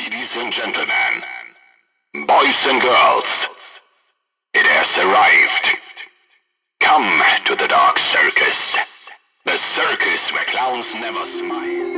Ladies and gentlemen, boys and girls, it has arrived. Come to the Dark Circus, the circus where clowns never smile.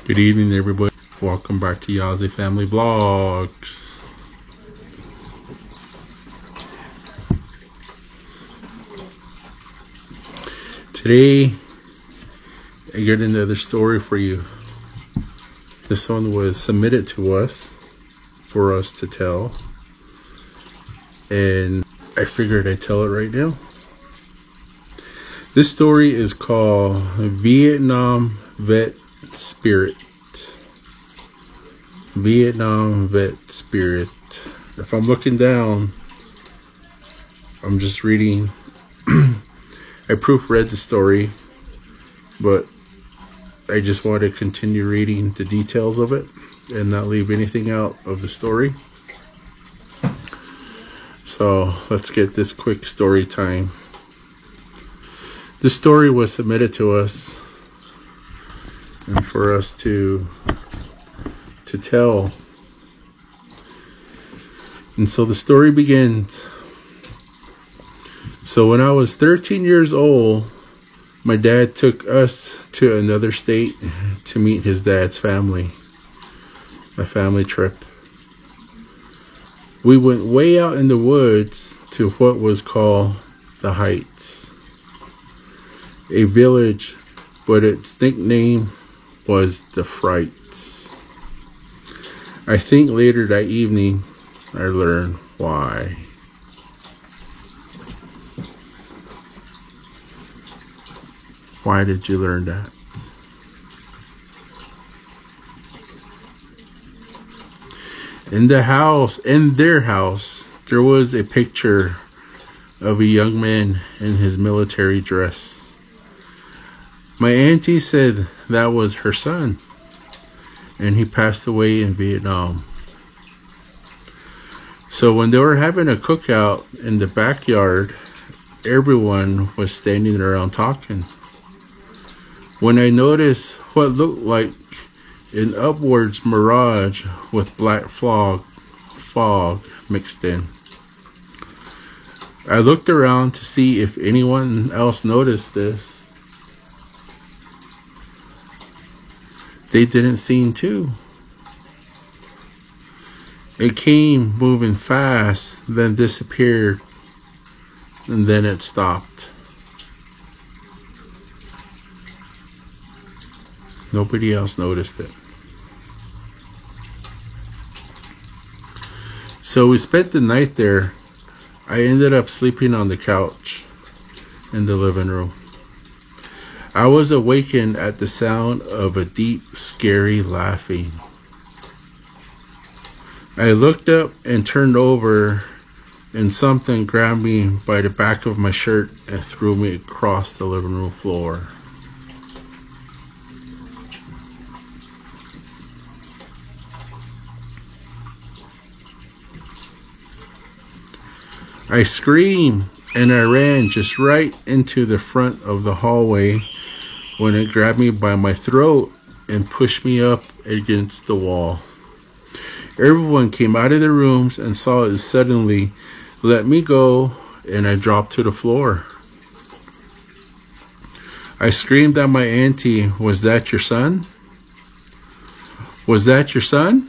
Good evening, everybody. Welcome back to Yazzie Family Vlogs. Today, I got another story for you. This one was submitted to us for us to tell, and I figured I'd tell it right now. This story is called Vietnam Vet Spirit. Vietnam Vet Spirit. If I'm looking down, I'm just reading. I proofread the story, but I just want to continue reading the details of it and not leave anything out of the story. So let's get this quick story time. This story was submitted to us and for us to tell. And so the story begins. So when I was 13 years old, my dad took us to another state to meet his dad's family. A family trip. We went way out in the woods to what was called the Heights. A village, but its nickname was the Frights. I think later that evening I learned why. Why did you learn that? In their house, there was a picture of a young man in his military dress. My auntie said that was her son, and he passed away in Vietnam. So when they were having a cookout in the backyard, everyone was standing around talking. When I noticed what looked like an upwards mirage with black fog mixed in, I looked around to see if anyone else noticed this. They didn't seem to. It came moving fast, then disappeared, and then it stopped. Nobody else noticed it. So we spent the night there. I ended up sleeping on the couch in the living room. I was awakened at the sound of a deep, scary laughing. I looked up and turned over, and something grabbed me by the back of my shirt and threw me across the living room floor. I screamed and I ran just right into the front of the hallway when it grabbed me by my throat and pushed me up against the wall. Everyone came out of their rooms and saw it suddenly let me go, and I dropped to the floor. I screamed at my auntie, "Was that your son? Was that your son?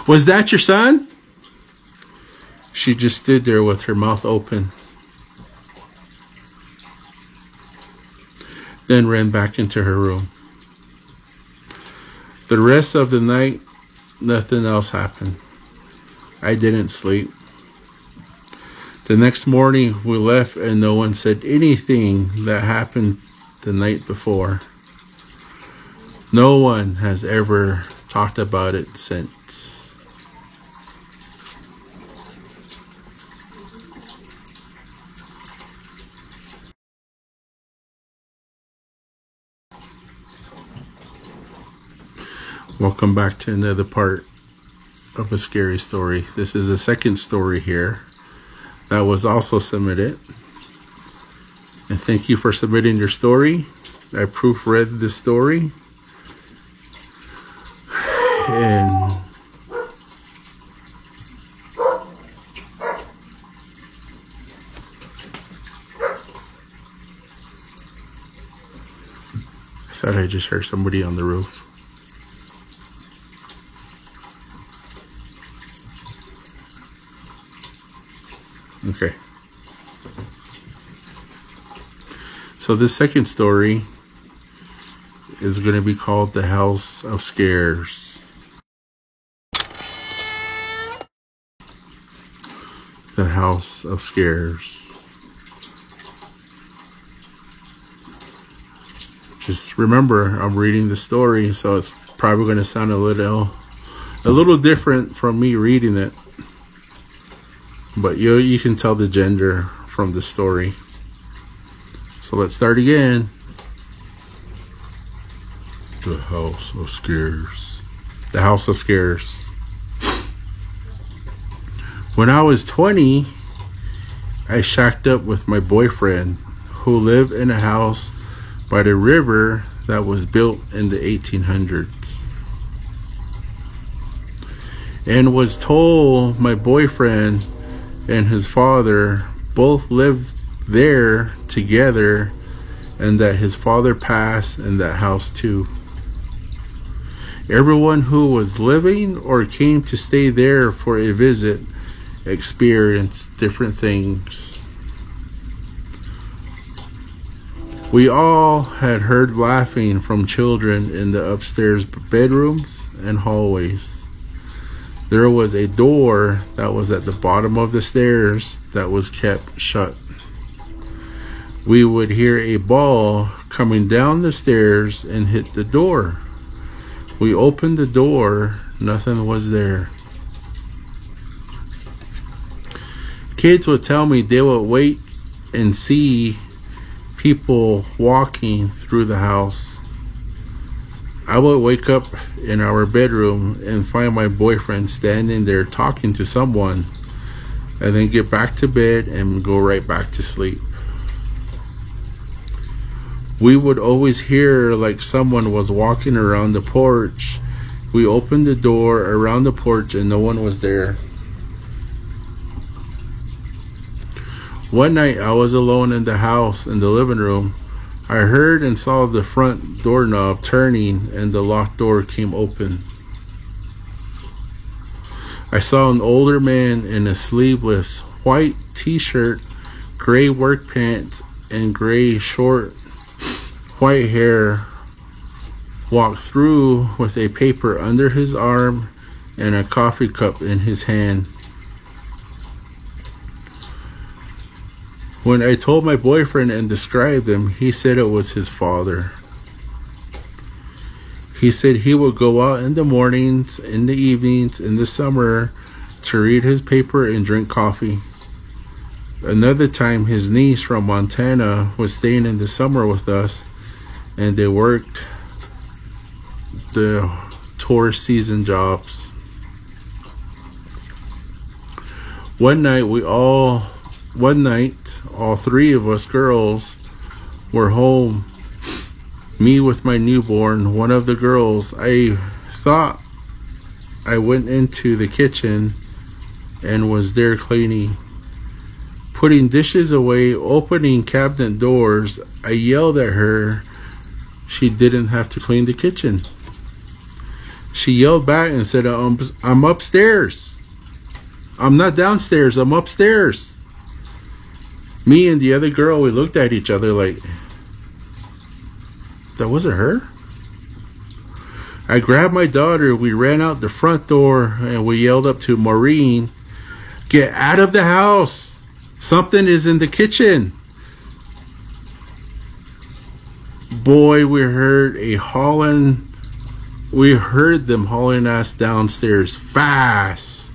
Was that your son?" She just stood there with her mouth open, then ran back into her room. The rest of the night, nothing else happened. I didn't sleep. The next morning, we left and no one said anything that happened the night before. No one has ever talked about it since. Welcome back to another part of a scary story. This is the second story here that was also submitted. And thank you for submitting your story. I proofread the story. And I thought I just heard somebody on the roof. Okay. So this second story is going to be called The House of Scares. The House of Scares. Just remember, I'm reading the story, so it's probably going to sound a little different from me reading it. But you can tell the gender from the story. So let's start again. The House of Scares. The House of Scares. When I was 20, I shacked up with my boyfriend who lived in a house by the river that was built in the 1800s. And was told my boyfriend and his father both lived there together, and that his father passed in that house too. Everyone who was living or came to stay there for a visit experienced different things. We all had heard laughing from children in the upstairs bedrooms and hallways. There was a door that was at the bottom of the stairs that was kept shut. We would hear a ball coming down the stairs and hit the door. We opened the door, nothing was there. Kids would tell me they would wait and see people walking through the house. I would wake up in our bedroom and find my boyfriend standing there talking to someone, and then get back to bed and go right back to sleep. We would always hear like someone was walking around the porch. We opened the door around the porch and no one was there. One night I was alone in the house in the living room. I heard and saw the front doorknob turning and the locked door came open. I saw an older man in a sleeveless white t-shirt, gray work pants, and gray short white hair walk through with a paper under his arm and a coffee cup in his hand. When I told my boyfriend and described him, he said it was his father. He said he would go out in the mornings, in the evenings, in the summer to read his paper and drink coffee. Another time, his niece from Montana was staying in the summer with us, and they worked the tourist season jobs. One night, we all one night, all three of us girls were home. Me with my newborn. One of the girls, I thought I went into the kitchen and was there cleaning, putting dishes away, opening cabinet doors. I yelled at her she didn't have to clean the kitchen. She yelled back and said, I'm upstairs. I'm not downstairs, I'm upstairs. Me and the other girl, we looked at each other like, that wasn't her? I grabbed my daughter, we ran out the front door, and we yelled up to Maureen, get out of the house. Something is in the kitchen. Boy, we heard them hauling us downstairs fast.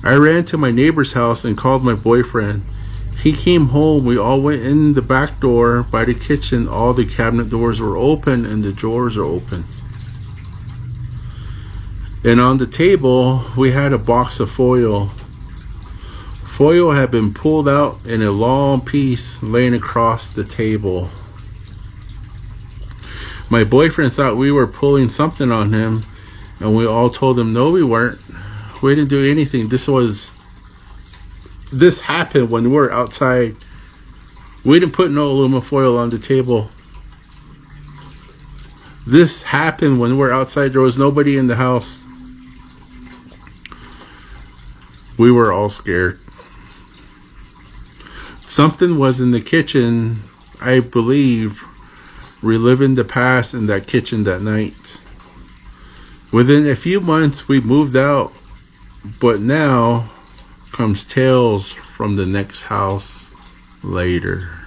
I ran to my neighbor's house and called my boyfriend. He came home. We all went in the back door by the kitchen. All the cabinet doors were open and the drawers are open. And on the table, we had a box of foil. Foil had been pulled out in a long piece laying across the table. My boyfriend thought we were pulling something on him, and we all told him, no, we weren't. We didn't do anything. This happened when we were outside. We didn't put no aluminum foil on the table. This happened when we were outside. There was nobody in the house. We were all scared. Something was in the kitchen, I believe, reliving the past in that kitchen that night. Within a few months, we moved out, but now comes tales from the next house later.